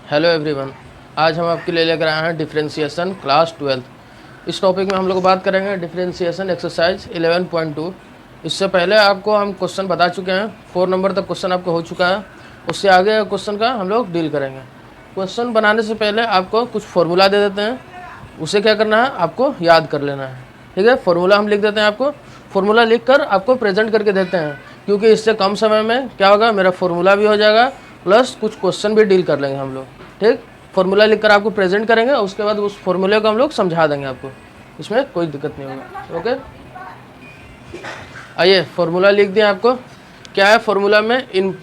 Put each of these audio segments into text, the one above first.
Hello everyone. आज हम आपके लिए लेकर आए हैं डिफरेंशिएशन क्लास 12। इस टॉपिक में हम लोग बात करेंगे डिफरेंशिएशन एक्सरसाइज 11.2। इससे पहले आपको हम क्वेश्चन बता चुके हैं, 4 नंबर तक क्वेश्चन आपको हो चुका है। उससे आगे क्वेश्चन का हम लोग डील करेंगे। क्वेश्चन बनाने से पहले आपको कुछ फॉर्मूला दे देते हैं, उसे क्या करना है आपको याद कर लेना है। ठीक है, फॉर्मूला हम लिख देते हैं। आपको फॉर्मूला लिख कर आपको प्रेजेंट करके देते हैं, क्योंकि इससे कम समय में क्या होगा, मेरा फॉर्मूला भी हो जाएगा प्लस कुछ क्वेश्चन भी डील कर लेंगे हम लोग। ठीक, फॉर्मूला लिखकर आपको प्रेजेंट करेंगे और उसके बाद उस फॉर्मूले को हम लोग समझा देंगे आपको, इसमें कोई दिक्कत नहीं होगा। ओके, आइए फॉर्मूला लिख दिया आपको। क्या है फॉर्मूला में? इन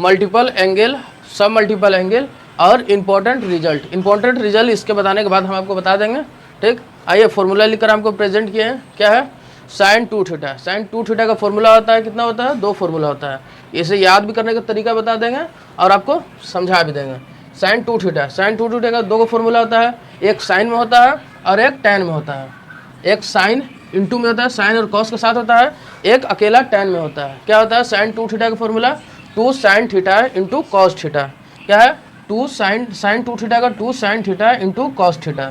मल्टीपल एंगल, सब मल्टीपल एंगल और इम्पोर्टेंट रिजल्ट। इम्पोर्टेंट रिजल्ट इसके बताने के बाद हम आपको बता देंगे। ठीक, आइए फॉर्मूला लिखकर आपको प्रेजेंट किए हैं। क्या है? Sine 2 theta. साइन 2 थीटा का फॉर्मूला होता है, कितना होता है? 2 फॉर्मूला होता है। इसे याद भी करने का तरीका बता देंगे और आपको समझा भी देंगे। साइन 2 थीटा, साइन 2 थीटा का 2 फॉर्मूला होता है, एक साइन में होता है और एक टैन में होता है। एक साइन इंटू में होता है, साइन और कॉस के साथ होता है, एक अकेला टैन में होता है। क्या होता है साइन 2 थीटा का formula? 2 sine theta into cos theta. क्या है? 2 साइन 2 थीटा का 2 sine theta into cos theta.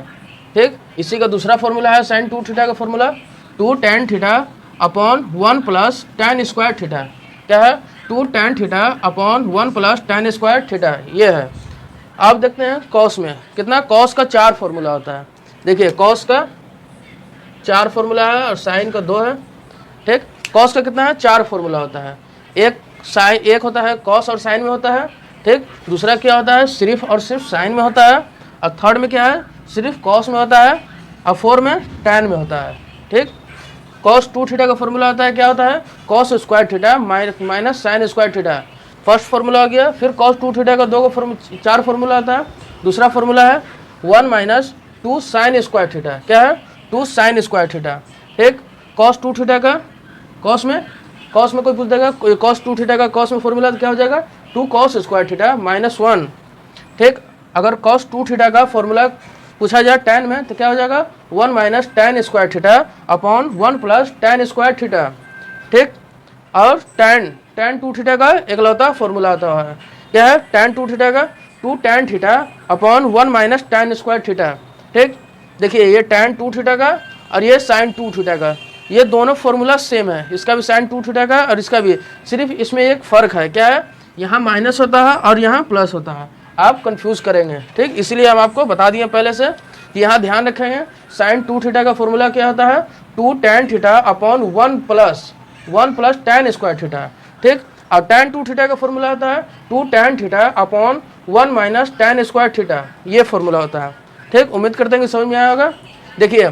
ठीक, इसी का दूसरा फॉर्मूला है साइन 2 थीटा का formula 2 tan theta upon 1 plus tan square theta. क्या है? 2 tan theta upon 1 plus tan square theta. ये है। आप देखते हैं कॉस में कितना, कॉस का 4 फॉर्मूला होता है। देखिए कॉस का 4 फॉर्मूला है और साइन का 2 है। ठीक, कॉस का कितना है? 4 फॉर्मूला होता है। एक होता है कॉस और साइन में होता है। ठीक, दूसरा क्या होता है? सिर्फ और सिर्फ साइन में होता है। और थर्ड में क्या है? सिर्फ कॉस में होता है और 4 में टैन में होता है। ठीक, कॉस 2 थीटा का फॉर्मूला होता है, क्या होता है? Cos square theta minus sign square theta. First formula हो गया। फिर कॉस 2 थीटा का 4 फॉर्मूला आता है। दूसरा फॉर्मूला है 1 माइनस 2 साइन स्क्वायर थीटा। क्या है? 2 साइन स्क्वायर थीटा। ठीक, कॉस 2 थीटा का कॉस में कोई पूछ देगा कॉस 2 थीटा का कॉस में फॉर्मूला क्या हो जाएगा? 2 कॉस स्क्वायर थीटा माइनस 1। ठीक, अगर कॉस 2 थीटा का फॉर्मूला पूछा जाए टैन में तो क्या हो जाएगा? 1 minus tan square theta upon 1 plus tan square theta. ठीक, और टैन 2 थीटा का एकलौता फॉर्मूला आता है। क्या है? टैन 2 थीटा का 2 tan theta upon 1 minus tan square theta. ठीक, देखिए ये टैन 2 थीटा का और ये साइन 2 थीटा का, ये दोनों फॉर्मूला सेम है। इसका भी साइन 2 थीटा का और इसका भी, सिर्फ इसमें एक फ़र्क है। क्या है? यहाँ माइनस होता है और यहाँ प्लस होता है, आप कंफ्यूज करेंगे। ठीक, इसलिए हम आपको बता दिए पहले से कि यहाँ ध्यान रखेंगे। साइन 2 थीटा का फॉर्मूला क्या होता है? 2 tan theta upon 1 plus tan square theta. ठीक, और टैन 2 थीटा का फॉर्मूला होता है 2 tan theta upon 1 minus tan square theta. ये फॉर्मूला होता है। ठीक, उम्मीद करते हैं कि समझ में आया होगा। देखिए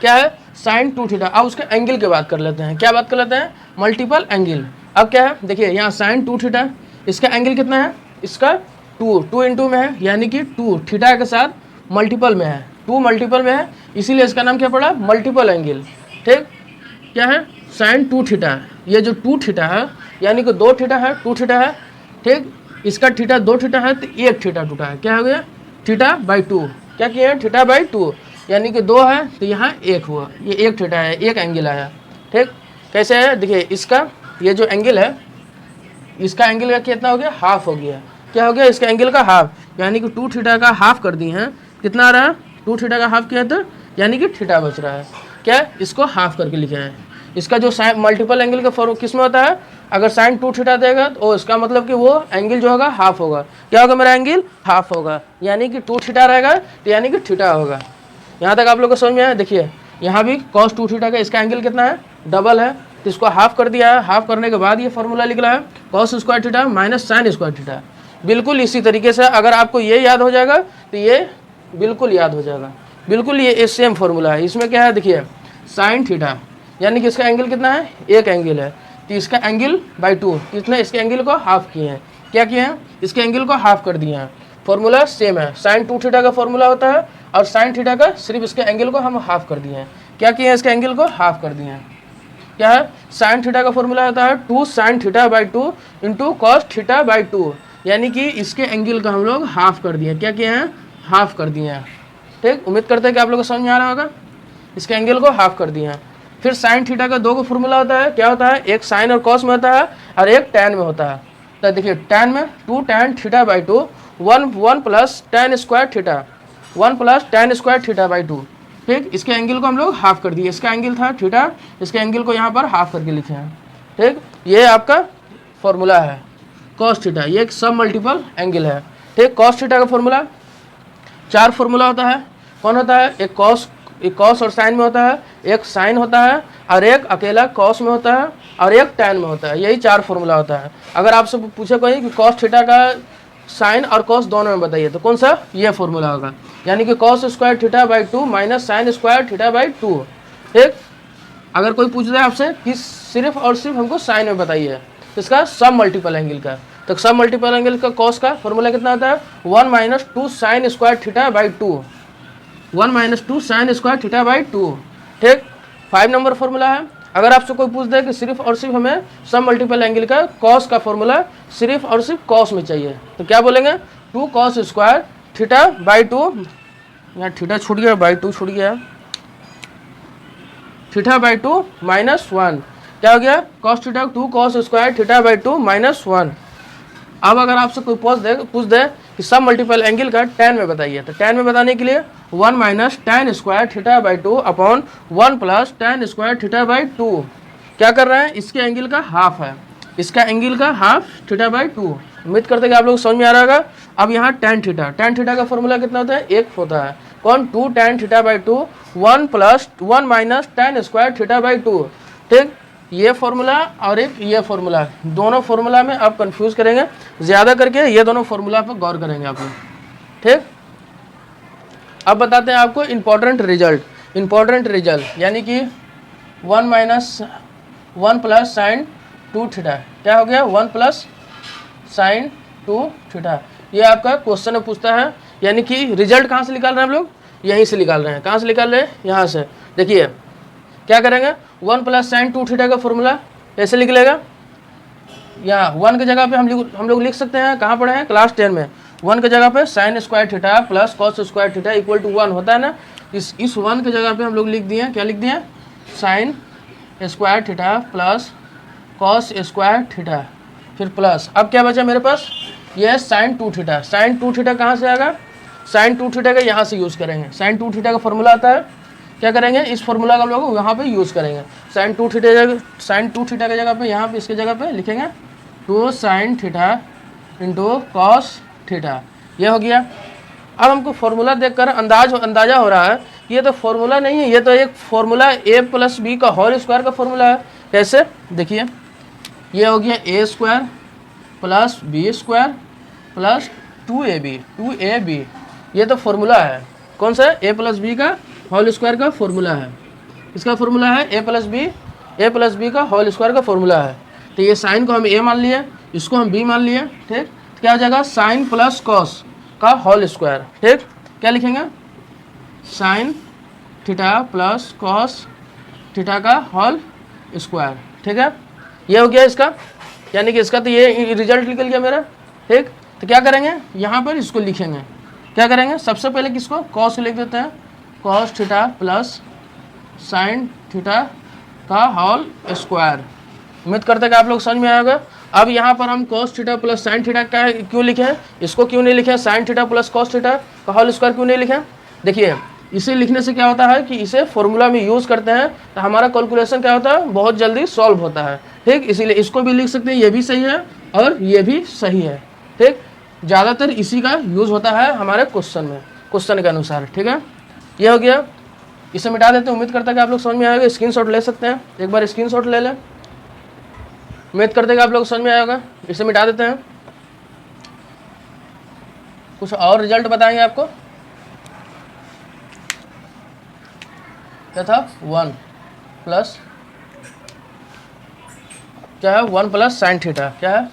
क्या है साइन 2 थीटा। अब उसके एंगल की बात कर लेते हैं। क्या बात कर लेते हैं? Multiple angle. अब क्या है? देखिए यहाँ साइन 2 थीटा, इसका एंगल कितना है? इसका 2 इंटू में है, यानी कि 2 थीटा के साथ मल्टीपल में है, 2 मल्टीपल में है, इसीलिए इसका नाम क्या पड़ा? Multiple angle. ठीक, क्या है? Sine 2 theta. ये जो 2 थीटा है यानी कि 2 थीटा है, 2 थीटा है। ठीक, इसका थीटा 2 थीटा है तो 1 थीटा टूटा है। क्या हो गया? Theta by 2। क्या किया है? थीटा बाई 2, यानी कि 2 है तो यहाँ 1 हुआ, ये 1 थीटा है, 1 एंगल आया। ठीक, कैसे है? देखिए इसका ये जो एंगल है, इसका एंगल का कितना हो गया? हाफ हो गया। क्या हो गया? इसका एंगल का हाफ, यानी कि 2 थीटा का हाफ कर दिए हैं। कितना आ रहा है? 2 थीटा का हाफ किया तो यानी कि थीटा बच रहा है। क्या? इसको हाफ करके लिखे हैं। इसका जो साइन मल्टीपल एंगल का फॉर्म किस में होता है? अगर साइन 2 थीटा देगा तो इसका मतलब कि वो एंगल जो होगा हाफ होगा। क्या होगा? मेरा एंगल हाफ होगा, यानी कि 2 थीटा रहेगा तो यानी कि थीटा होगा। यहाँ तक आप लोग को समझ में आया? देखिए यहाँ भी कॉस 2 थीटा का इसका एंगल कितना है? डबल है, तो इसको हाफ कर दिया है। हाफ करने के बाद ये फॉर्मूला निकला है cos square theta minus sign square theta. बिल्कुल इसी तरीके से अगर आपको ये याद हो जाएगा तो ये बिल्कुल याद हो जाएगा। बिल्कुल ये सेम फॉर्मूला है। इसमें क्या है? देखिए साइन थीटा, यानी कि इसका एंगल कितना है? 1 एंगल है, तो इसका एंगल बाई 2, कितने इसके एंगल को हाफ किए हैं। क्या किए हैं? इसके एंगल को हाफ कर दिए हैं। फॉर्मूला सेम है, साइन 2 थीटा का फॉर्मूला होता है और साइन थीटा का सिर्फ इसके एंगल को हम हाफ कर दिए हैं। क्या किए हैं? इसके एंगल को हाफ कर दिए हैं। क्या है? साइन थीटा का फॉर्मूला होता है 2 sign theta by 2 into cos theta by 2, यानी कि इसके एंगल का हम लोग हाफ कर दिए। क्या किए हैं? हाफ कर दिए हैं। ठीक, उम्मीद करते हैं कि आप लोगों को समझ में आ रहा होगा। इसके एंगल को हाफ कर दिए हैं। फिर साइन थीटा का 2 फॉर्मूला होता है। क्या होता है? एक साइन और कॉस में होता है और एक टैन में होता है। तो देखिए tan में 2 tan theta by 2 1 plus tan square theta 1 plus tan square theta by 2। ठीक, इसके एंगल को हम लोग हाफ कर दिए, इसका एंगल था थीटा, इसके एंगल को यहाँ पर हाफ करके लिखे हैं। ठीक, ये आपका फॉर्मूला है कॉस थीटा, ये एक सब मल्टीपल एंगल है। ठीक, कॉस थीटा का फॉर्मूला 4 फॉर्मूला होता है। कौन होता है? एक कॉस और साइन में होता है, एक साइन होता है, और एक अकेला कॉस में होता है, और एक टैन में होता है। यही 4 फॉर्मूला होता है। अगर आपसे पूछे कोई कि कॉस थीटा का साइन और कॉस दोनों में बताइए तो कौन सा? ये फॉर्मूला होगा, यानी कि cos square theta by 2 minus sign square theta by 2। ठीक, अगर कोई पूछ रहा है आपसे कि सिर्फ और सिर्फ हमको साइन में बताइए, इसका सब मल्टीपल एंगल का, तो सब मल्टीपल एंगल का कॉस का फॉर्मूला कितना होता है? 1 minus 2 sign square theta by 2, 1 minus 2 sign square theta by 2। ठीक, 5 नंबर फॉर्मूला है। अगर आपसे कोई पूछ दे कि सिर्फ और सिर्फ हमें सब मल्टीपल एंगल का कॉस का फॉर्मूला सिर्फ और सिर्फ कॉस में चाहिए, तो क्या बोलेंगे? 2 कॉस स्क्वायर थीटा बाई 2, यहाँ थीटा छूट गया, बाई 2 छूट गया, थीटा बाई 2 माइनस 1, क्या हो गया? Cos theta 2 cos square theta by 2 minus 1। अब अगर आपसे कोई पूछ दे कि सब मल्टीपल एंगल का tan में बताइए, तो tan में बताने के लिए 1 minus tan square theta by 2 upon 1 plus tan square theta by 2। क्या कर रहे हैं? इसके एंगल का हाफ है, इसका एंगल का हाफ थीटा बाई 2। उम्मीद करते हैं कि आप लोग समझ में आ रहा होगा। अब यहाँ tan थीटा का फॉर्मूला कितना होता है? 1 होता है। कौन? 2 tan theta by 2 1 plus 1 minus tan square theta by 2। ठीक, ये फॉर्मूला और एक ये फॉर्मूला, दोनों फॉर्मूला में आप कंफ्यूज करेंगे, ज़्यादा करके ये दोनों फॉर्मूला पर गौर करेंगे आप लोग। ठीक, अब बताते हैं आपको इम्पोर्टेंट रिजल्ट, यानी कि 1 माइनस 1 प्लस साइन 2 थीटा, क्या हो गया? 1 प्लस साइन 2 थीटा। ये आपका क्वेश्चन में पूछता है, यानी कि रिजल्ट कहाँ से निकाल रहे हैं हम लोग? यहीं से निकाल रहे हैं। कहाँ से निकाल रहे हैं? यहाँ से। देखिए क्या करेंगे? 1 प्लस साइन 2 थीटा का फॉर्मूला ऐसे लिख लेगा, यहाँ 1 की जगह पे हम लोग लिख सकते हैं, कहाँ पढ़े हैं? क्लास 10 में। 1 की जगह पे sine square theta plus cos square theta equal to 1 होता है ना, इस 1 की जगह पे हम लोग लिख दिए, क्या लिख दिए? Sign square theta plus cos square theta, फिर प्लस, अब क्या बचा मेरे पास? ये साइन 2 थीटा। साइन 2 थीटा कहाँ से आएगा? साइन 2 थीटा का यहाँ से यूज़ करेंगे। साइन 2 थीटा का फॉर्मूला आता है, क्या करेंगे? इस फॉर्मूला का हम लोग यहाँ पे यूज़ करेंगे। साइन 2 थीटा की जगह पे यहाँ पे इसके जगह पे लिखेंगे 2 sine theta into cos theta, ये हो गया। अब हमको फॉर्मूला देखकर अंदाजा हो रहा है कि ये तो फॉर्मूला नहीं है, ये तो एक फॉर्मूला a प्लस बी का होल स्क्वायर का फॉर्मूला है। कैसे? देखिए, ये हो गया a square plus B square plus 2ab, ये तो फॉर्मूला है। कौन सा? a प्लस बी का होल स्क्वायर का फॉर्मूला है। इसका फॉर्मूला है a प्लस बी का होल स्क्वायर का फॉर्मूला है। तो ये साइन को हम a मान लिए, इसको हम b मान लिए। ठीक, तो क्या हो जाएगा? साइन प्लस कॉस का होल स्क्वायर। ठीक, क्या लिखेंगे? Sine theta plus cos theta का होल स्क्वायर। ठीक है, ये हो गया इसका, यानी कि इसका तो ये रिजल्ट निकल गया मेरा। ठीक, तो क्या करेंगे? यहाँ पर इसको लिखेंगे, क्या करेंगे? सबसे पहले किसको? कॉस लिख देते हैं, cos theta plus sine theta का होल स्क्वायर। उम्मीद करते हैं कि आप लोग समझ में आएगा। अब यहाँ पर हम cos theta plus sine theta का क्यों लिखे? इसको क्यों नहीं लिखे? Sine theta plus cos theta का होल स्क्वायर क्यों नहीं लिखे? देखिए, इसे लिखने से क्या होता है कि इसे फॉर्मूला में यूज़ करते हैं तो हमारा कैलकुलेशन क्या होता है? बहुत जल्दी सॉल्व होता है। ठीक, इसीलिए इसको भी लिख सकते हैं, ये भी सही है और ये भी सही है। ठीक, ज़्यादातर इसी का यूज़ होता है हमारे क्वेश्चन के अनुसार। ठीक है, ये हो गया, इसे मिटा देते हैं। उम्मीद करता है कि आप लोग समझ में आएगा। स्क्रीनशॉट ले सकते हैं, एक बार स्क्रीनशॉट ले लें। उम्मीद करते हैं कि आप लोग समझ में आएगा। इसे मिटा देते हैं। कुछ और रिजल्ट बताएंगे आपको। क्या था? 1 प्लस, क्या है? 1 प्लस साइन थीटा, क्या है?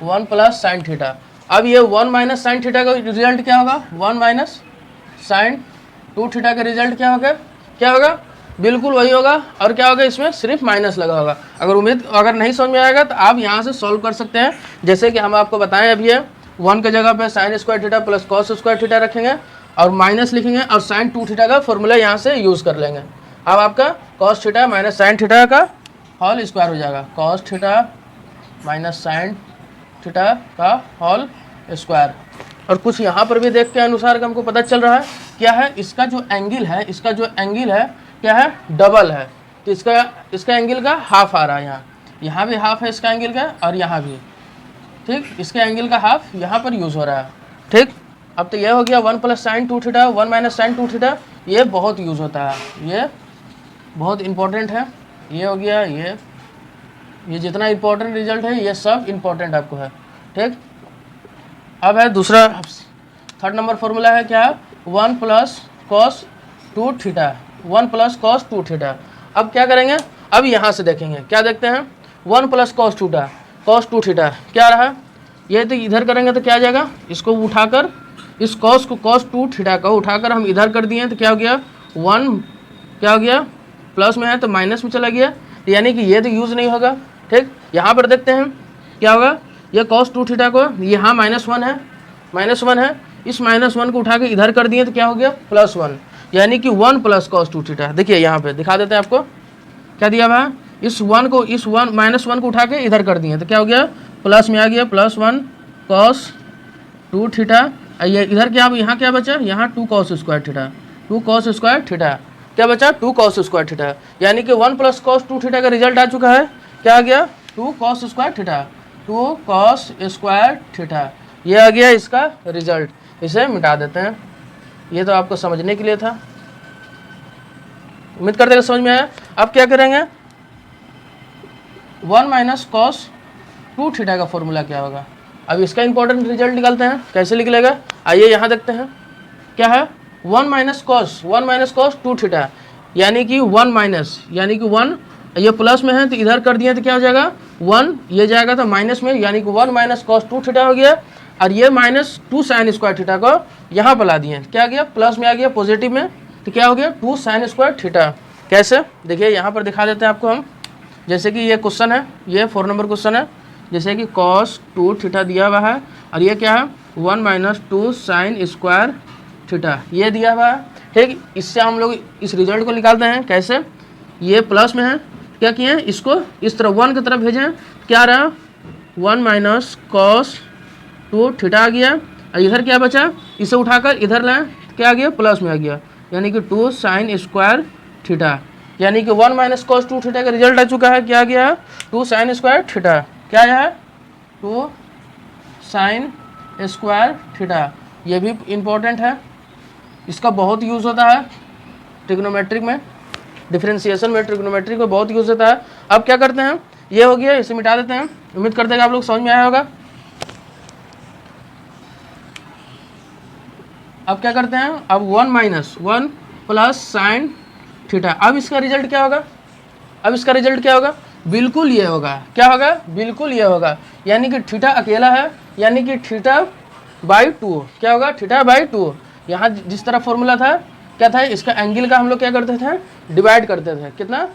1 प्लस साइन थीटा। अब ये 1 माइनस साइन थीटा का रिजल्ट क्या होगा? 1 माइनस साइन 2 थीटा का रिजल्ट क्या होगा? क्या होगा? बिल्कुल वही होगा। और क्या होगा? इसमें सिर्फ माइनस लगा होगा। अगर नहीं समझ में आएगा तो आप यहाँ से सॉल्व कर सकते हैं। जैसे कि हम आपको बताएं, अभी है 1 की जगह पे sine square theta plus cos square theta रखेंगे और माइनस लिखेंगे और साइन 2 थीटा का फॉर्मूला यहाँ से यूज़ कर लेंगे। अब आपका cos theta minus sine theta का होल स्क्वायर हो जाएगा। Cos theta minus sine theta का होल स्क्वायर। और कुछ यहाँ पर भी देख के अनुसार हमको पता चल रहा है क्या है, इसका जो एंगल है, इसका जो एंगल है क्या है, डबल है। तो इसका एंगल का हाफ आ रहा है, यहाँ भी हाफ है इसका एंगल का, और यहाँ भी, ठीक, इसके एंगल का हाफ यहाँ पर यूज़ हो रहा है, ठीक। अब तो यह हो गया 1 + sin 2 थीटा 1 - sin 2 थीटा, ये बहुत यूज़ होता है, ये बहुत इंपॉर्टेंट है। ये हो गया, ये जितना इंपॉर्टेंट रिजल्ट है ये सब इंपॉर्टेंट आपको है, ठीक। अब है दूसरा, थर्ड नंबर फॉर्मूला है क्या, 1 + cos 2 थीटा 1 + cos 2 थीटा। अब क्या करेंगे, अब यहाँ से देखेंगे, क्या देखते हैं, 1 + cos 2 थीटा क्या रहा, ये तो इधर करेंगे तो क्या आ जाएगा, इसको उठाकर, इस cos 2 थीटा को उठाकर हम इधर कर दिए तो क्या हो गया, 1 क्या हो गया, प्लस में है तो माइनस में चला गया, यानी कि ये तो यूज़ नहीं होगा, ठीक। यहाँ पर देखते हैं क्या होगा, ये cos 2 थीटा को यहाँ -1 है, -1 है, इस -1 को उठा के इधर कर दिए तो क्या हो गया, +1, यानी कि 1 + cos 2 थीटा। देखिए यहाँ पे दिखा देते हैं आपको, क्या दिया हुआ है, इस -1 को उठा के इधर कर दिए तो क्या हो गया, प्लस में आ गया, +1 cos 2 थीटा। ये इधर क्या, यहाँ क्या बचा, यहाँ 2 cos square theta 2 cos square theta, क्या बचा, 2 cos स्क्वायर थीटा, यानी कि 1 + cos 2 थीटा का रिजल्ट आ चुका है, क्या आ गया, 2 cos square theta 2 cos square theta, ये आ गया इसका रिजल्ट। इसे मिटा देते हैं, ये तो आपको समझने के लिए था, उम्मीद करते हैं समझ में आया। अब क्या करेंगे, 1 - cos 2 थीटा का फॉर्मूला क्या होगा, अब इसका इंपॉर्टेंट रिजल्ट निकालते हैं, कैसे निकलेगा, आइए यहाँ देखते हैं, क्या है, 1 - cos 2 थीटा, यानी कि 1 यानी कि 1, ये प्लस में है तो इधर कर दिए तो क्या हो जाएगा, 1, ये जाएगा तो माइनस में, यानी कि 1 - cos 2 थीटा हो गया, और ये -2 sin स्क्वायर थीटा को यहाँ पर ला दिए, क्या आ गया, प्लस में आ गया पॉजिटिव में, तो क्या हो गया, 2 sin स्क्वायर थीटा। कैसे, देखिए यहाँ पर दिखा देते हैं आपको हम, जैसे कि ये क्वेश्चन है, ये 4 नंबर क्वेश्चन है, जैसे कि cos 2 थीटा दिया हुआ है, और ये क्या है, 1 - 2 sin स्क्वायर थीटा, ये दिया हुआ है, ठीक। इससे हम लोग इस रिजल्ट को निकालते हैं, कैसे, ये प्लस में है, क्या किए हैं, इसको इस तरफ 1 की तरफ भेजें, क्या रहा, 1 - cos 2 थीटा आ गया, और इधर क्या बचा, इसे उठाकर इधर लाएं, क्या आ गया, प्लस में आ गया, यानी कि 2 sin स्क्वायर थीटा, यानी कि 1 - cos 2 थीटा का रिजल्ट आ चुका है, क्या आ गया, 2 sin स्क्वायर थीटा, क्या आया है, 2 sin स्क्वायर थीटा। ये भी इम्पोर्टेंट है, इसका बहुत यूज़ होता है ट्रिग्नोमेट्रिक में, डिफरेंशिएशन में, ट्रिग्नोमेट्रिक में बहुत यूज़ होता है। अब क्या करते हैं, ये हो गया, इसे मिटा देते हैं, उम्मीद करते हैं कि आप लोग समझ में आया होगा। अब क्या करते हैं, अब 1 + sin थीटा, अब इसका रिजल्ट क्या होगा, अब इसका रिजल्ट क्या होगा, बिल्कुल ये होगा, क्या होगा, बिल्कुल ये होगा, यानी कि थीटा अकेला है, यानी कि θ/2, क्या होगा, θ/2। यहाँ जिस तरह फॉर्मूला था, क्या था, इसका एंगल का हम लोग क्या करते थे, डिवाइड करते थे, कितना,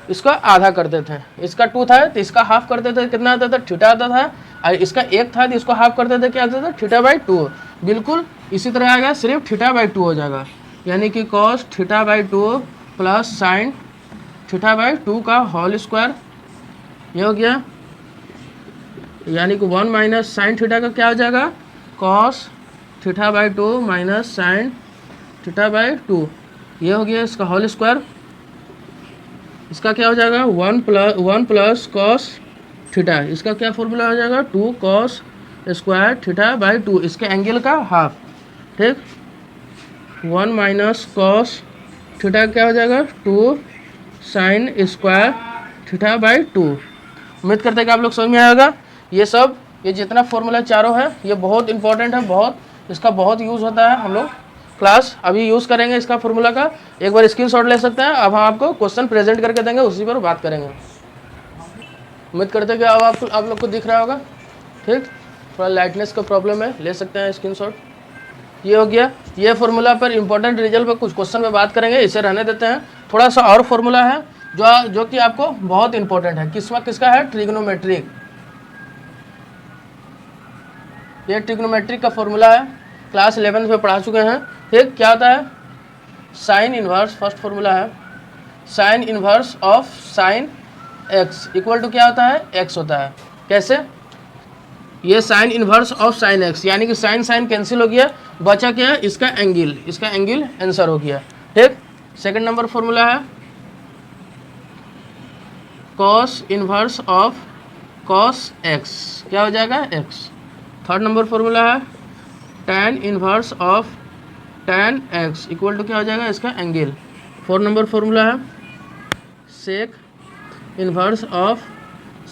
इसका आधा करते थे, इसका 2 था तो इसका हाफ करते थे, कितना आता था, थीटा आता था, और इसका 1 था तो इसको हाफ करते थे, क्या आता था, θ/2। बिल्कुल इसी तरह आएगा, सिर्फ θ/2 हो जाएगा, यानी कि cos θ/2 + sin θ/2 का होल स्क्वायर, ये हो गया, यानी कि 1 - sin थीटा का क्या हो जाएगा, cos θ/2 - sin θ/2, ये हो गया इसका होल स्क्वायर, इसका क्या हो जाएगा, 1 + cos थीटा, इसका क्या फॉर्मूला हो जाएगा, 2 cos स्क्वायर θ/2, इसके एंगल का हाफ, ठीक। 1 - cos थीटा क्या हो जाएगा, 2 sin स्क्वायर θ/2। उम्मीद करते हैं कि आप लोग समझ में आया होगा। ये सब, ये जितना फॉर्मूला चारों है, ये बहुत इंपॉर्टेंट है, बहुत, इसका बहुत यूज़ होता है, हम लोग क्लास अभी यूज़ करेंगे इसका फॉर्मूला का, एक बार स्क्रीनशॉट ले सकते हैं। अब हम आपको क्वेश्चन प्रेजेंट करके देंगे, उसी पर बात करेंगे। उम्मीद करते हैं कि अब आप लोग को दिख रहा होगा, ठीक। थोड़ा लाइटनेस का प्रॉब्लम है, ले सकते हैं स्क्रीनशॉट। ये हो गया, ये फॉर्मूला पर इंपॉर्टेंट रिजल्ट पर कुछ क्वेश्चन पे बात करेंगे, इसे रहने देते हैं। थोड़ा सा और फॉर्मूला है जो कि आपको बहुत इंपॉर्टेंट है, किसका है, ट्रिग्नोमेट्रिक, ये ट्रिग्नोमेट्रिक का फॉर्मूला है, क्लास 11 में पढ़ा चुके हैं, ठीक। क्या होता है, साइन इन्वर्स, फर्स्ट फॉर्मूला है, sine inverse of sine x equal to क्या होता है, x होता है। कैसे, ये sine inverse of sine X, यानी कि साइन साइन कैंसिल हो गया, बचा क्या इसका एंगल, इसका एंगल आंसर हो गया। ठीक, सेकंड नंबर फॉर्मूला है cos inverse of cos X, क्या हो जाएगा एक्स। थर्ड नंबर फॉर्मूला है tan inverse of tan X equal to क्या हो जाएगा इसका एंगल। फोर्थ नंबर फॉर्मूला है sec inverse of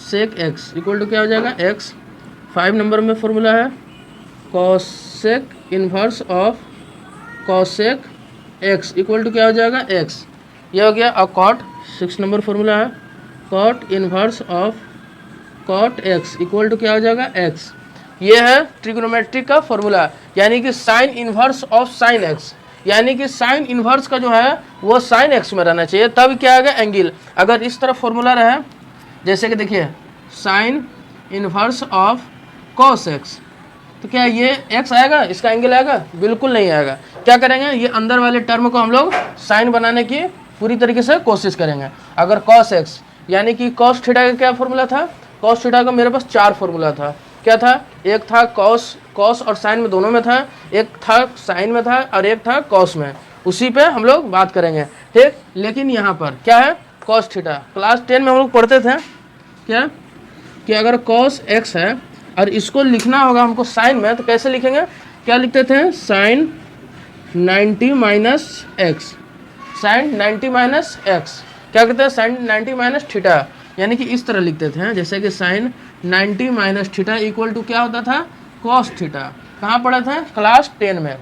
sec X equal to क्या हो जाएगा एक्स। 5 नंबर में फॉर्मूला है cosec inverse of cosec X equal to क्या हो जाएगा एक्स, ये हो गया। और कॉट 6 नंबर फॉर्मूला है cot inverse of cot X equal to क्या हो जाएगा एक्स। ये है ट्रिग्नोमेट्रिक का फॉर्मूला, यानी कि sign inverse of sine X, यानी कि साइन इनवर्स का जो है वो साइन एक्स में रहना चाहिए, तब क्या आएगा एंगल। अगर इस तरफ फॉर्मूला रहे, जैसे कि देखिए sign inverse of cos x, तो क्या ये एक्स आएगा, इसका एंगल आएगा, बिल्कुल नहीं आएगा। क्या करेंगे, ये अंदर वाले टर्म को हम लोग साइन बनाने की पूरी तरीके से कोशिश करेंगे। अगर कॉस एक्स, यानी कि कॉस थीटा का क्या फॉर्मूला था, कॉस थीटा का मेरे पास 4 फॉर्मूला था। क्या था, एक था कॉस और साइन में दोनों में था, एक था साइन में था और एक था कॉस में, उसी पे हम लोग बात करेंगे। ठीक, लेकिन यहाँ पर क्या है कॉस थीटा, क्लास 10 में हम लोग पढ़ते थे क्या कि अगर कॉस एक्स है और इसको लिखना होगा हमको साइन में, तो कैसे लिखेंगे, क्या लिखते थे sine 90 minus X, sine 90 minus X, क्या कहते हैं साइन 90 माइनस थीटा, यानी कि इस तरह लिखते थे, जैसे कि sine 90 minus theta equal to क्या होता था कॉस थीटा। कहाँ पढ़ा था, क्लास 10 में।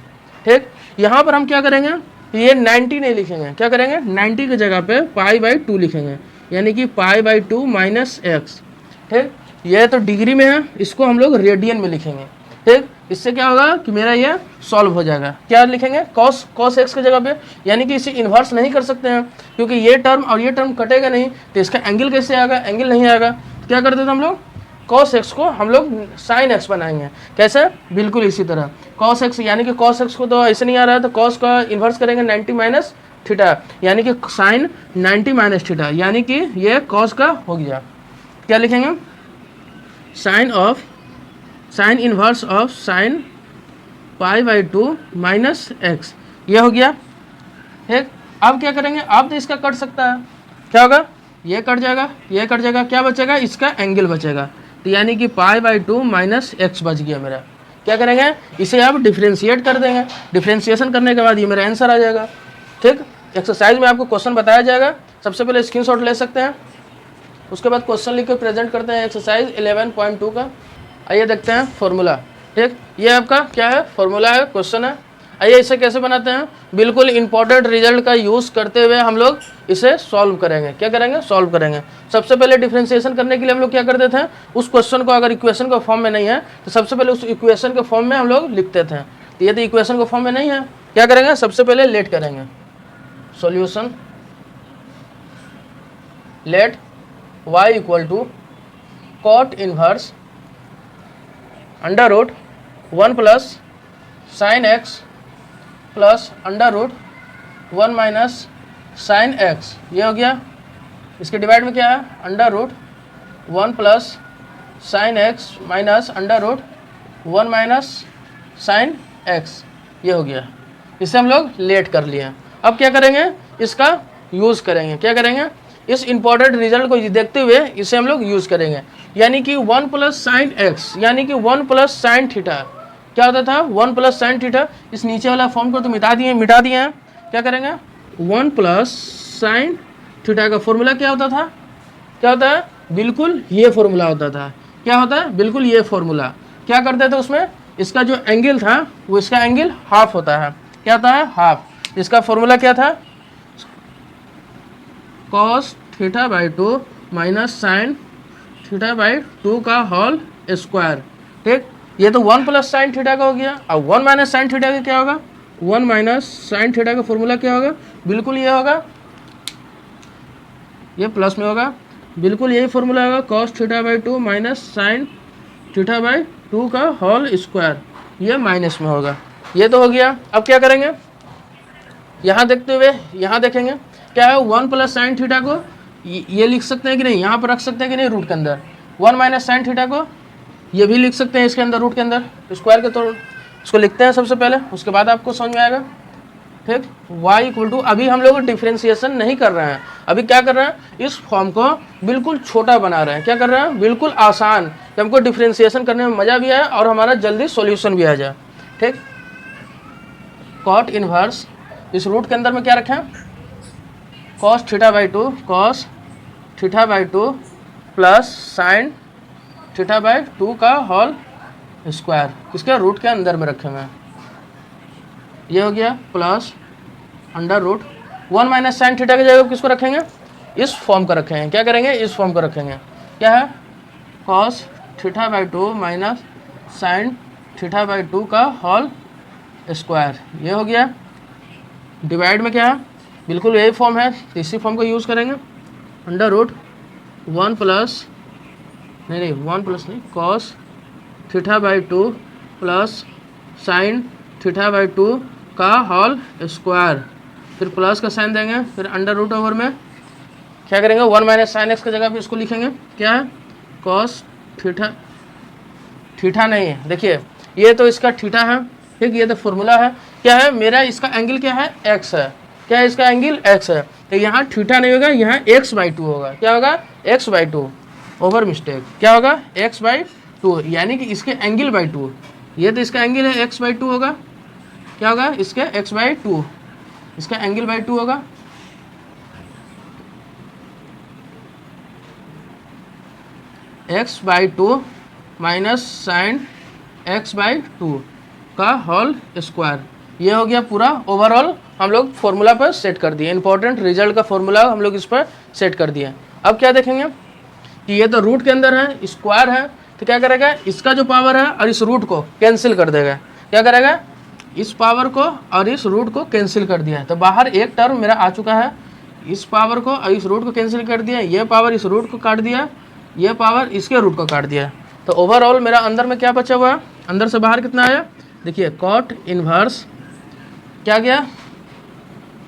ठीक, यहाँ पर हम क्या करेंगे, ये 90 नहीं लिखेंगे, क्या करेंगे 90 की जगह पे π/2 लिखेंगे, यानी कि π/2 माइनस एक्स। ठीक, ये तो डिग्री में है, इसको हम लोग रेडियन में लिखेंगे। ठीक, इससे क्या होगा कि मेरा ये सॉल्व हो जाएगा। क्या लिखेंगे कॉस एक्स की जगह पे, यानी कि इसे इन्वर्स नहीं कर सकते हैं क्योंकि ये टर्म और ये टर्म कटेगा नहीं, तो इसका एंगल कैसे आएगा, एंगल नहीं आएगा। क्या करते थे हम लोग, कॉस एक्स को हम लोग साइन एक्स बनाएंगे। कैसे, बिल्कुल इसी तरह कॉस एक्स, यानी कि कॉस एक्स को तो ऐसे नहीं आ रहा है, तो कॉस का इन्वर्स करेंगे 90 माइनस थीटा, यानी कि साइन 90 माइनस थीटा, यानी कि ये कॉस का हो गया। क्या लिखेंगे, sine inverse of sine π/2 minus x, ये हो गया। ठीक, अब क्या करेंगे, अब तो इसका कट सकता है, क्या होगा ये कट जाएगा, ये कट जाएगा, क्या बचेगा इसका एंगल बचेगा, तो यानी कि π/2 माइनस एक्स बच गया मेरा। क्या करेंगे, इसे अब डिफ्रेंशिएट कर देंगे, डिफ्रेंशिएशन करने के बाद ये मेरा आंसर आ जाएगा। ठीक, एक्सरसाइज में आपको क्वेश्चन बताया जाएगा, सबसे पहले स्क्रीनशॉट ले सकते हैं, उसके बाद क्वेश्चन लिख के प्रेजेंट करते हैं एक्सरसाइज 11.2 का। आइए देखते हैं फॉर्मूला। ठीक, ये आपका क्या है फॉर्मूला है, क्वेश्चन है। आइए इसे कैसे बनाते हैं, बिल्कुल इंपॉर्टेंट रिजल्ट का यूज़ करते हुए हम लोग इसे सॉल्व करेंगे। क्या करेंगे, सॉल्व करेंगे। सबसे पहले डिफरेंशिएशन करने के लिए हम लोग क्या करते थे, उस क्वेश्चन को अगर इक्वेशन के फॉर्म में नहीं है तो सबसे पहले उस इक्वेशन के फॉर्म में हम लोग लिखते थे। तो ये तो इक्वेशन के फॉर्म में नहीं है, क्या करेंगे सबसे पहले लेट करेंगे, solution let y equal to cot inverse under root 1 plus sine X plus under root 1 minus sine X, ये हो गया। इसके डिवाइड में क्या है, under root 1 plus sine X minus under root 1 minus sine X, ये हो गया। इसे हम लोग लेट कर लिए। अब क्या करेंगे, इसका यूज़ करेंगे। क्या करेंगे, इस इंपॉर्टेंट रिजल्ट को देखते हुए इसे हम लोग यूज़ करेंगे, यानी कि 1 प्लस साइन एक्स, यानी कि 1 प्लस साइन थीटा, क्या होता था 1 प्लस साइन थीटा। इस नीचे वाला फॉर्म को तो मिटा दिए हैं। क्या करेंगे, 1 प्लस साइन थीटा का फॉर्मूला क्या होता था, क्या होता है, बिल्कुल ये फॉर्मूला होता था। क्या होता है, बिल्कुल ये फॉर्मूला। क्या करते थे उसमें, इसका जो एंगल था वो इसका एंगल हाफ होता है। क्या होता है, हाफ। इसका फॉर्मूला क्या था, cos θ/2 माइनस साइन θ/2 का होल स्क्वायर। ठीक, ये तो 1 प्लस साइन थीटा का हो गया। अब 1 माइनस साइन थीटा का क्या होगा, 1 माइनस साइन थीटा का फॉर्मूला क्या होगा, बिल्कुल ये होगा, ये प्लस में होगा, बिल्कुल यही फॉर्मूला होगा cos θ/2 माइनस साइन θ/2 का होल स्क्वायर, ये माइनस में होगा। ये तो हो गया। अब क्या करेंगे, यहाँ देखते हुए यहाँ देखेंगे क्या है, 1 प्लस साइन थीटा को ये लिख सकते हैं कि नहीं, यहाँ पर रख सकते हैं कि नहीं, रूट के अंदर 1 माइनस साइन थीटा को ये भी लिख सकते हैं इसके अंदर, रूट के अंदर स्क्वायर के तौर, इसको लिखते हैं सबसे पहले, उसके बाद आपको समझ में आएगा। ठीक, y इक्वल टू, अभी हम लोग डिफ्रेंसिएशन नहीं कर रहे हैं, अभी क्या कर रहे हैं, इस फॉर्म को बिल्कुल छोटा बना रहे हैं। क्या कर रहे हैं, बिल्कुल आसान, कि हमको डिफ्रेंसिएशन करने में मज़ा भी आए और हमारा जल्दी सॉल्यूशन भी आ जाए। ठीक, कॉट इनवर्स, इस रूट के अंदर में क्या रखें, cos theta by two, cos theta by two plus sine theta by two का होल स्क्वायर, किसके रूट के अंदर में रखे हुए हैं। ये हो गया plus under root 1 minus sine theta की जगह किसको रखेंगे, इस फॉर्म का रखेंगे। क्या करेंगे, इस फॉर्म का रखेंगे। क्या है, cos theta by to minus sine theta by two का होल स्क्वायर, ये हो गया। डिवाइड में क्या है, बिल्कुल यही फॉर्म है, तो इसी फॉर्म को यूज़ करेंगे। अंडर रूट 1 प्लस नहीं 1 प्लस नहीं, cos theta by two plus sine theta by two का होल स्क्वायर, फिर प्लस का साइन देंगे, फिर अंडर रूट ओवर में क्या करेंगे, 1 माइनस साइन एक्स की जगह पे इसको लिखेंगे। क्या है, कॉस थीटा, थीटा नहीं है, देखिए ये तो इसका थीटा है। ठीक, ये तो फॉर्मूला है। क्या है, मेरा इसका एंगल क्या है, एक्स है। क्या है, इसका एंगल एक्स है, तो यहाँ थीटा नहीं होगा, यहाँ एक्स बाई टू होगा। क्या होगा, x by to, over mistake, क्या होगा, एक्स बाई टू, यानी कि इसके एंगल बाई टू, ये तो इसका एंगल है, एक्स बाई टू होगा। क्या होगा, इसके एक्स बाई टू, इसका एंगल बाई टू होगा। X by to minus sine x by two का होल स्क्वायर, ये हो गया पूरा। ओवरऑल हम लोग फॉर्मूला पर सेट कर दिए, इंपॉर्टेंट रिजल्ट का फॉर्मूला हम लोग इस पर सेट कर दिए। अब क्या देखेंगे कि ये तो रूट के अंदर है, स्क्वायर है, तो क्या करेगा, इसका जो पावर है और इस रूट को कैंसिल कर देगा। क्या करेगा, इस पावर को और इस रूट को कैंसिल कर दिया है, तो बाहर एक टर्म मेरा आ चुका है। इस पावर को और इस रूट को कैंसिल कर दिया, ये पावर इस रूट को काट दिया, ये पावर इसके रूट को काट दिया, तो ओवरऑल मेरा अंदर में क्या बचा हुआ है, अंदर से बाहर कितना आया, देखिए कॉट इनवर्स क्या गया,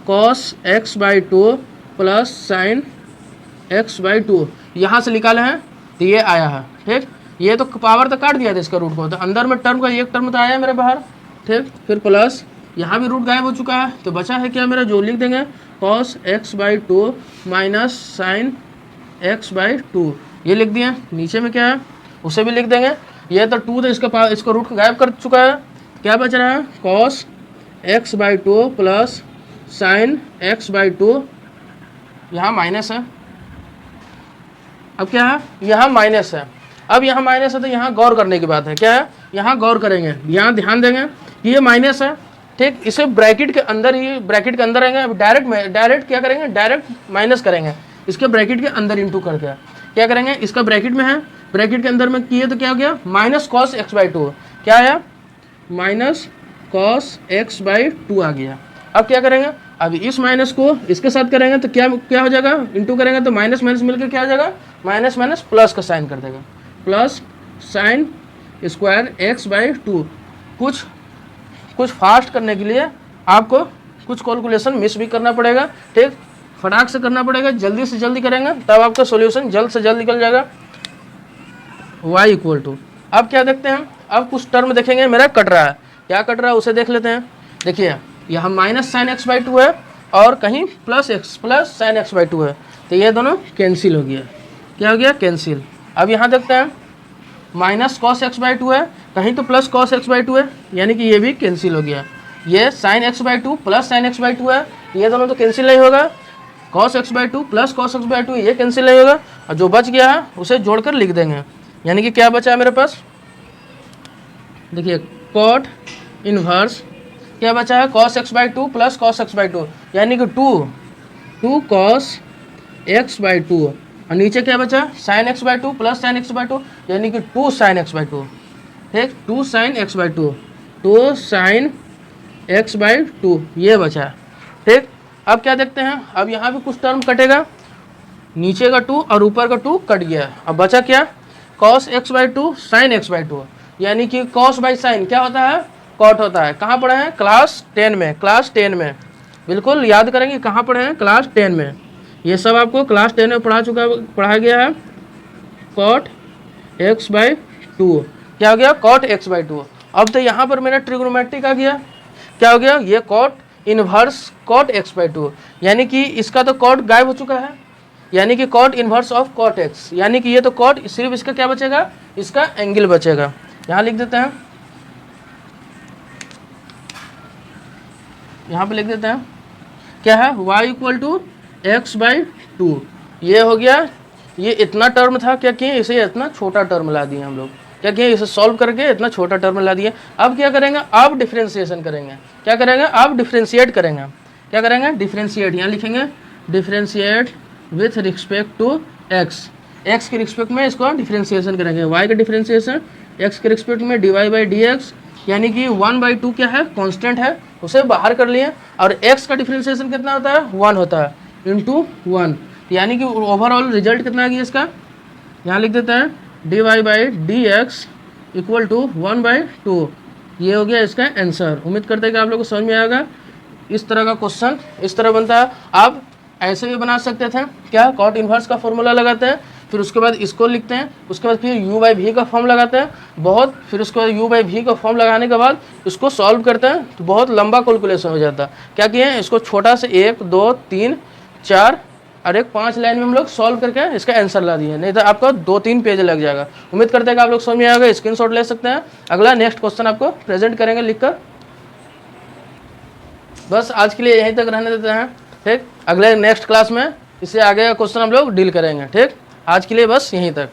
cos x by two plus sine x by to, यहाँ से निकाले हैं तो ये आया है। ठीक, ये तो पावर तो काट दिया था इसका रूट को, तो अंदर में टर्म का एक टर्म तो आया है मेरे बाहर। ठीक, फिर प्लस यहाँ भी रूट गायब हो चुका है, तो बचा है क्या मेरा, जो लिख देंगे cos x by to minus sine x by two, ये लिख दिए। नीचे में क्या है उसे भी लिख देंगे, ये तो टू तो इसका रूट गायब कर चुका है। क्या बच रहा है, cos x by two plus sine x by to, यहाँ माइनस है। अब क्या है, यहाँ माइनस है। अब यहाँ माइनस है तो यहाँ गौर करने की बात है। क्या है, यहाँ गौर करेंगे, यहाँ ध्यान देंगे कि ये माइनस है। ठीक, इसे ब्रैकेट के अंदर ही, ब्रैकेट के अंदर रहेंगे। अब डायरेक्ट क्या करेंगे, डायरेक्ट माइनस करेंगे, इसके ब्रैकेट के अंदर इंटू करके क्या करेंगे, इसका ब्रैकेट में है, ब्रैकेट के अंदर में किए तो क्या हो गया, minus cos x by two, क्या आया, minus cos x by two आ गया। अब क्या करेंगे, अब इस माइनस को इसके साथ करेंगे तो क्या हो जाएगा, इंटू करेंगे तो माइनस माइनस मिलकर क्या हो जाएगा, माइनस माइनस प्लस का साइन कर देगा, plus sine square x by to. कुछ फास्ट करने के लिए आपको कुछ कैलकुलेशन मिस भी करना पड़ेगा। ठीक, फटाक से करना पड़ेगा, जल्दी से जल्दी करेंगे तब आपका सॉल्यूशन जल्द से जल्द निकल जाएगा। y इक्वल टू, अब क्या देखते हैं, अब कुछ टर्म देखेंगे मेरा कट रहा है, क्या कट रहा है उसे देख लेते हैं। देखिए यहाँ minus sine x by to है और कहीं plus x plus sine x by to है, तो ये दोनों कैंसिल हो गया। क्या हो गया, कैंसिल। अब यहाँ देखते हैं minus cos x by to है, कहीं तो plus cos x by to है, यानी कि ये भी कैंसिल हो गया। ये sign x by two plus sine x by to है, ये दोनों तो कैंसिल नहीं होगा। Cos x by two plus cos x by two, ये कैंसिल नहीं होगा। और जो बच गया है उसे जोड़कर लिख देंगे, यानी कि क्या बचा है मेरे पास, देखिए कॉट इनवर्स क्या बचा है, cos x by two plus cos x by two, यानी कि two cos x by two, और नीचे क्या बचा, sine x by two plus sine x by two, यानी कि two sine x by two. ठीक, two sine x by two, two sine x by two, ये बचा। ठीक, अब क्या देखते हैं, अब यहाँ भी कुछ टर्म कटेगा, नीचे का टू और ऊपर का टू कट गया। अब बचा क्या, cos x by to sine x by two, यानी कि कॉस बाई साइन क्या होता है, कॉट होता है। कहाँ पढ़े हैं, क्लास 10 में, क्लास 10 में बिल्कुल याद करेंगे, कहाँ पढ़े हैं, क्लास 10 में। ये सब आपको क्लास 10 में पढ़ाया गया है। कॉट एक्स बाई टू क्या हो गया, कॉट एक्स बाई टू। अब तो यहाँ पर मेरा ट्रिग्नोमेट्रिक आ गया, क्या हो गया, ये cot inverse cot X by two, यानी कि इसका तो कॉट गायब हो चुका है, यानी कि cot inverse of cot X, यानी कि ये तो कॉट, सिर्फ इसका क्या बचेगा, इसका एंगल बचेगा। यहाँ लिख देते हैं, यहाँ पे लिख देते हैं क्या है, y equal to X by two. ये हो गया, ये इतना टर्म था, क्या किए, इसे इतना छोटा टर्म ला दिए हम लोग, क्या किए, इसे सॉल्व करके इतना छोटा टर्म ला दिए। अब क्या करेंगे, अब डिफ्रेंसिएशन करेंगे, क्या करेंगे, अब डिफ्रेंशिएट करेंगे, क्या करेंगे, डिफ्रेंशिएट, यहाँ लिखेंगे differentiate with respect to X, X के रिस्पेक्ट में इसको डिफ्रेंशिएशन करेंगे, y का डिफ्रेंशिएशन एक्स के रिस्पेक्ट में dy बाई डी एक्स, यानी कि 1/2 क्या है, कांस्टेंट है, उसे बाहर कर लिए, और x का डिफरेंशिएशन कितना होता है, 1 होता है, इंटू 1, यानी कि ओवरऑल रिजल्ट कितना आ गया इसका, यहाँ लिख देते हैं dy by D X equal to 1/2। ये हो गया इसका आंसर। उम्मीद करते हैं कि आप लोग को समझ में आएगा। इस तरह का क्वेश्चन इस तरह बनता है। आप ऐसे भी बना सकते थे, क्या, कॉट इन्वर्स का फॉर्मूला लगाते हैं, फिर उसके बाद इसको लिखते हैं, उसके बाद फिर u बाई वी का फॉर्म लगाते हैं बहुत, फिर उसके बाद u बाई वी का फॉर्म लगाने के बाद इसको सॉल्व करते हैं, तो बहुत लंबा कैलकुलेशन हो जाता है। क्या किए, इसको छोटा से 1 2 3 4 और एक 5 लाइन में हम लोग सॉल्व करके इसका आंसर ला दिए, नहीं तो आपका 2-3 पेज लग जाएगा। उम्मीद करते हैं कि आप लोग समझ में आएगा, स्क्रीनशॉट ले सकते हैं। अगला नेक्स्ट क्वेश्चन आपको प्रेजेंट करेंगे लिखकर। बस आज के लिए यहीं तक रहने देते हैं, ठीक। अगले नेक्स्ट क्लास में इससे आगे का क्वेश्चन हम लोग डील करेंगे, ठीक। आज के लिए बस यहीं तक।